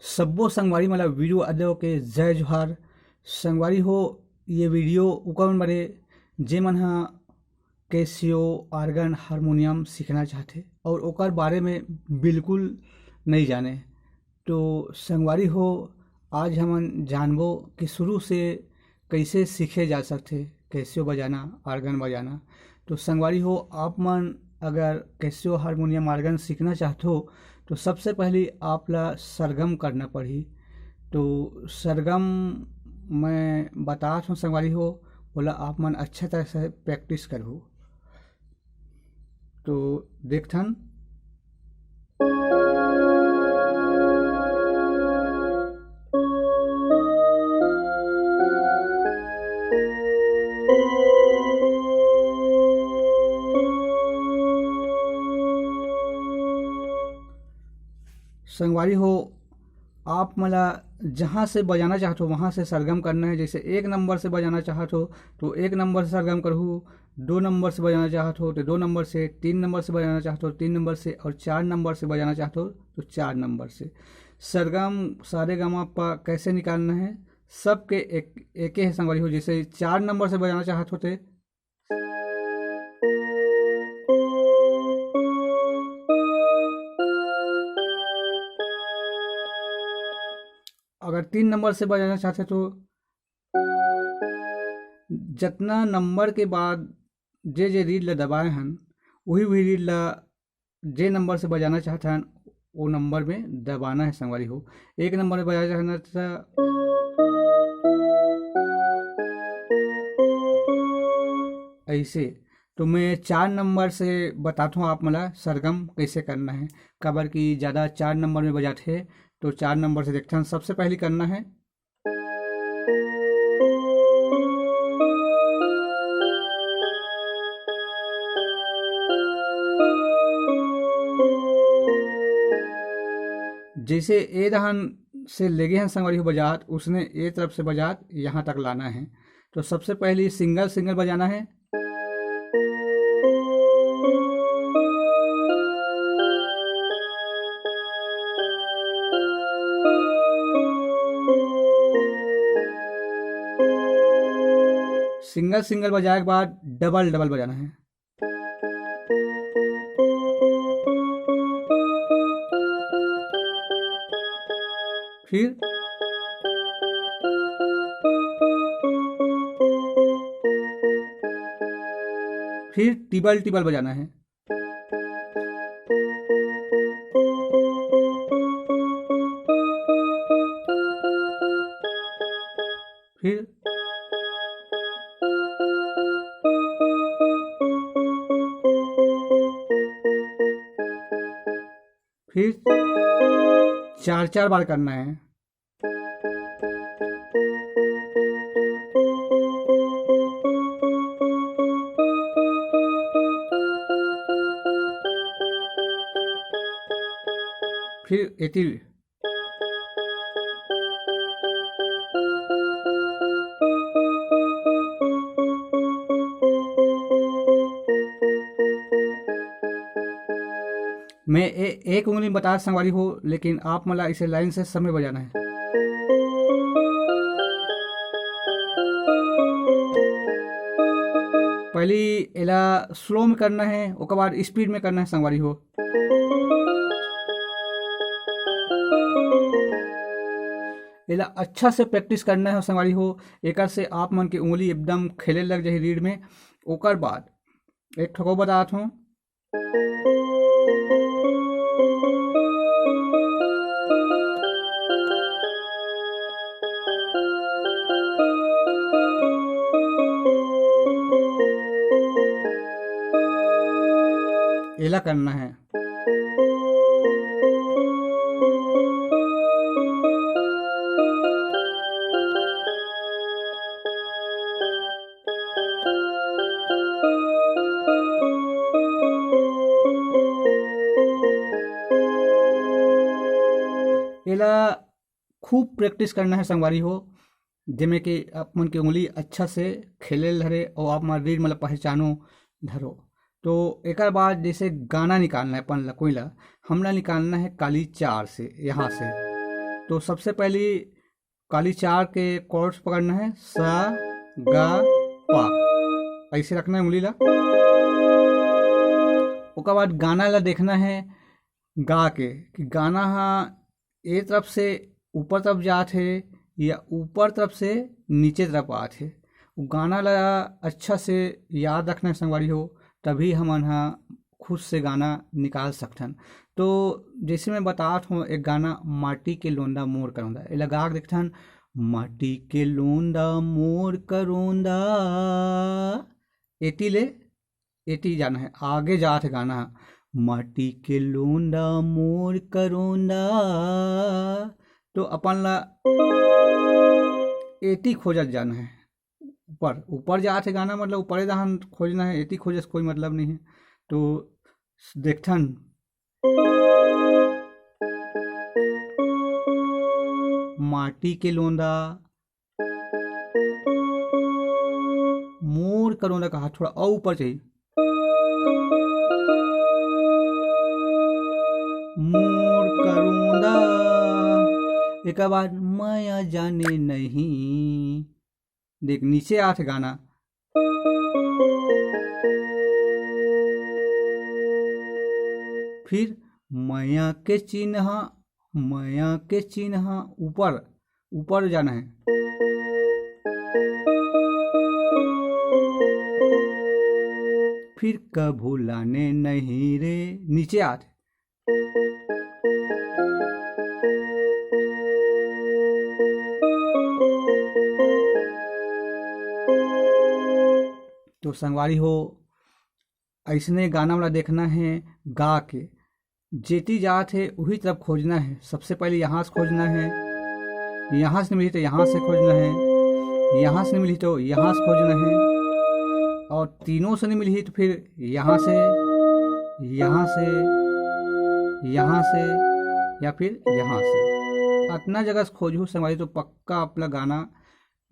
सब्बो संगवारी मला वीडियो अदो के जय जोहार। संगवारी हो ये वीडियो उकन बरे जे मन ह कैसियो आर्गन हारमोनियम सीखना चाहते और ओकर बारे में बिल्कुल नहीं जाने। तो संगवारी हो आज हमन जानबो कि शुरू से कैसे सीखे जा सकते कैसियो बजाना आर्गन बजाना। तो संगवारी हो आप मन अगर कैसियो हारमोनियम आर्गन सीखना चाहते हो तो सबसे पहले आपला सरगम करना पड़ी। तो सरगम मैं बतात हूँ संगवारी हो, बोला आप मन अच्छा तरह से प्रैक्टिस करो। तो देखथन संगवारी हो आप मला जहाँ से बजाना चाहते हो वहाँ से सरगम करना है। जैसे एक नंबर से बजाना चाहते हो तो एक नंबर से सरगम करूँ, दो नंबर से बजाना चाहते हो तो दो नंबर से, तीन नंबर से बजाना चाहते हो तीन नंबर से, और चार नंबर से बजाना चाहते हो तो चार नंबर से। सरगम सारे गामा पा कैसे निकालना है सबके एक ही संगवारी हो। जैसे चार नंबर से बजाना चाहते होते अगर तीन नंबर से बजाना चाहते तो जितना नंबर के बाद जे जे रीड ला दबाए हन वही रीड ला जे नंबर से बजाना चाहते हैं वो नंबर में दबाना है संगवारी हो। एक नंबर में बजाना चाहना था ऐसे। तो मैं चार नंबर से बताता हूँ आप मला सरगम कैसे करना है। कबर की ज़्यादा चार नंबर में बजाते हैं तो चार नंबर से देखते हैं। सबसे पहले करना है जैसे ए दहन से लेगे हैं संगवारी हो बजात, उसने ए तरफ से बजात यहाँ तक लाना है। तो सबसे पहले सिंगल सिंगल बजाना है। सिंगल सिंगल बजाए के बाद डबल डबल बजाना है। फिर टिबल टिबल बजाना है। फिर चार चार बार करना है। फिर 80 मैं एक उंगली बता संगवारी हो, लेकिन आप मला इसे लाइन से समय बजाना है। पहली एला स्लो में करना है, उसके बाद स्पीड में करना है संगवारी हो। एला अच्छा से प्रैक्टिस करना है संगवारी हो। एक से आप मन की उंगली एकदम खेले लग जाए रीड में। ओकर बाद एक ठको बतात हूँ। एला करना है। एला खूब प्रैक्टिस करना है संगवारी हो, जिमें कि आप मन की उंगली अच्छा से खेले धरे और आप मन रीड मतलब पहचानो धरो। तो एक बाद जैसे गाना निकालना है अपन ला कोई ला, हमला निकालना है काली चार से यहाँ से। तो सबसे पहली काली चार के कॉर्ड्स पकड़ना है, सा गा पा, ऐसे रखना है उंगली ला। उसके बाद गाना ला देखना है गा के कि गाना हाँ ए तरफ से ऊपर तरफ जात है या ऊपर तरफ से नीचे तरफ आत है। वो गाना ला अच्छा से याद रखना है संगवारी हो, तभी हम यहाँ खुद से गाना निकाल सकथन। तो जैसे मैं बतात हूँ एक गाना माटी के लोंदा मोर करोंदा, ये लगा के देखथन, माटी के लोंदा मोर करोंदा, एटी ले एटी जाना है, आगे जात है गाना, माटी के लोंदा मोर करोंदा। तो अपन ला एटी खोजत जाना है, ऊपर ऊपर जात है गाना, मतलब ऊपर जहाँ खोजना है, एटी खोजे से कोई मतलब नहीं है। तो देखथन, माटी के लोंदा मोर करोंदा कहा, थोड़ा और ऊपर चाहिए, मोर करोंदा। एक बाद माया जाने नहीं, देख नीचे आठ गाना, फिर माया के चिन्ह, माया के चिन्ह ऊपर ऊपर जाना है, फिर कभू लाने नहीं रे, नीचे आठ, तो संगवारी हो ऐसने गाना वाला देखना है गा के, जेती जात है वही तरफ खोजना है। सबसे पहले यहाँ से खोजना है, यहाँ से नहीं मिली तो यहाँ से खोजना है, यहाँ से नहीं मिली तो यहाँ से खोजना है, और तीनों से नहीं मिली तो फिर यहाँ से, यहाँ से, यहाँ से या फिर यहाँ से, इतना जगह से खोजू संगवारी तो पक्का अपना गाना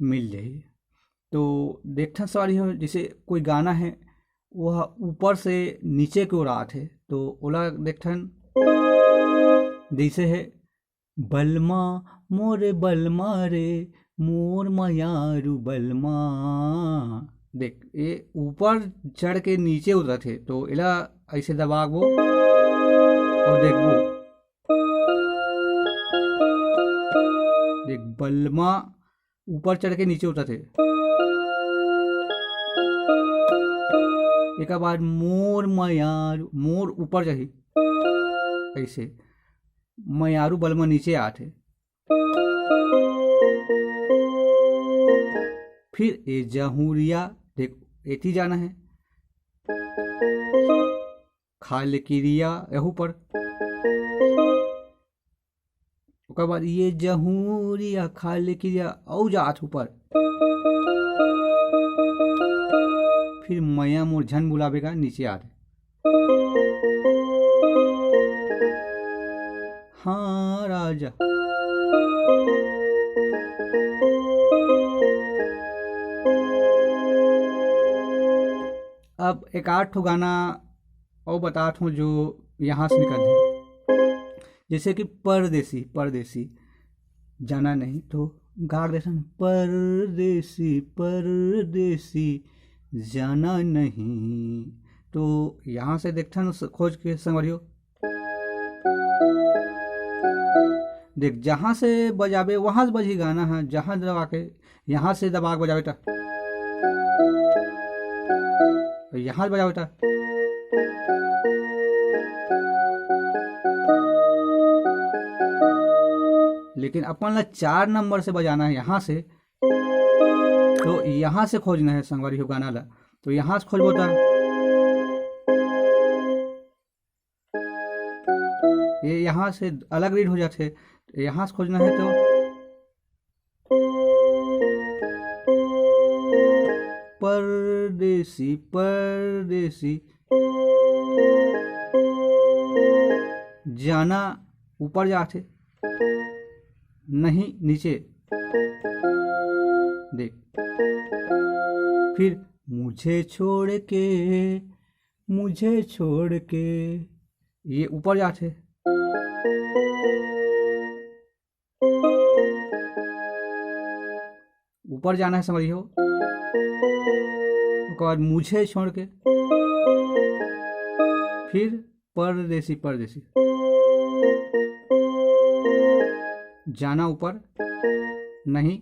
मिल जाए। तो देखना सवारी हो, जैसे कोई गाना है वह ऊपर से नीचे की ओर आत है, तो ओला देखन जैसे है, बलमा मोरे बलमा रे, मोर मयारू बलमा। देख ये ऊपर चढ़ के नीचे उतर थे, तो इला ऐसे दबाग वो और देख वो, देख बलमा ऊपर चढ़ के नीचे उतर थे। एक बार मोर मयारू, मोर ऊपर जाही ऐसे, मयारू बलमा नीचे आते, फिर ए जहूरिया, देख एती जाना है, खाल किरिया यहू पर, उसके बाद ये जहूरिया खाल किरिया औ जात ऊपर, फिर मैया मोर झन बुलावेगा नीचे आ रहे, हाँ राजा। अब एक आठ गाना और बताता हूँ जो यहाँ से निकल है, जैसे कि परदेसी, परदेसी जाना नहीं तो गा देसन, परदेसी परदेसी जाना नहीं। तो यहाँ से देखता ना खोज के संवरियो, देख जहाँ से बजावे वहाँ से बजी गाना है, जहाँ दबा के यहाँ से दबा के बजावे था, यहाँ से बजावे था, लेकिन अपन ला 4 नंबर से बजाना है यहाँ से, तो यहाँ से खोजना है संगवारी हो गाना ला, तो यहाँ से खोजबो था, ये यहाँ से अलग रीड हो जाते, यहाँ से खोजना है तो परदेसी परदेसी जाना ऊपर जाते नहीं नीचे, देख फिर मुझे छोड़ के, मुझे छोड़ के, ये ऊपर जाते, ऊपर जाना है संगवारी हो। उसके बाद मुझे छोड़ के फिर परदेसी परदेसी जाना ऊपर नहीं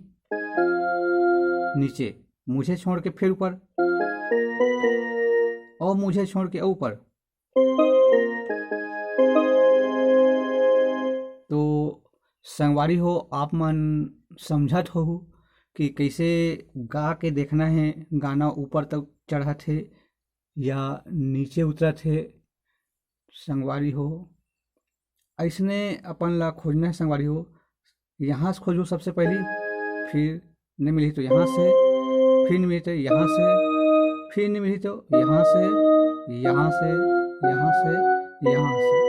नीचे, मुझे छोड़ के फिर ऊपर और मुझे छोड़ के ऊपर। तो संगवारी हो आप मन समझत हो कि कैसे गा के देखना है, गाना ऊपर तक चढ़त है या नीचे उतरत है। संगवारी हो ऐसने अपन ला खोजना है। संगवारी हो यहाँ से खोजो सबसे पहली, फिर नहीं मिली तो यहाँ से, फिर नहीं मिली तो यहाँ से, फिर नहीं मिली तो यहाँ से, यहाँ से, यहाँ से, यहाँ से।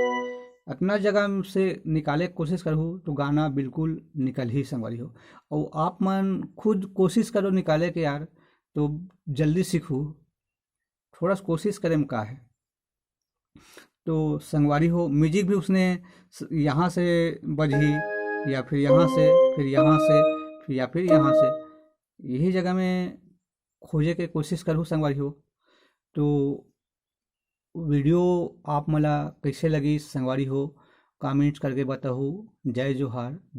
अपना जगह से निकाले की कोशिश करूँ तो गाना बिल्कुल निकल ही संगवारी हो। और आप मन खुद कोशिश करो निकाले के यार, तो जल्दी सीखूँ। थोड़ा सा कोशिश करें में का है। तो संगवारी हो म्यूजिक भी उसने यहाँ से बजी या फिर यहाँ से, फिर यहाँ से, फिर या फिर यहाँ से, यही जगह में खोजे के कोशिश करूँ संगवारी हो। तो वीडियो आप मला कैसे लगी संगवारी हो कमेंट करके बताओ। जय जोहार।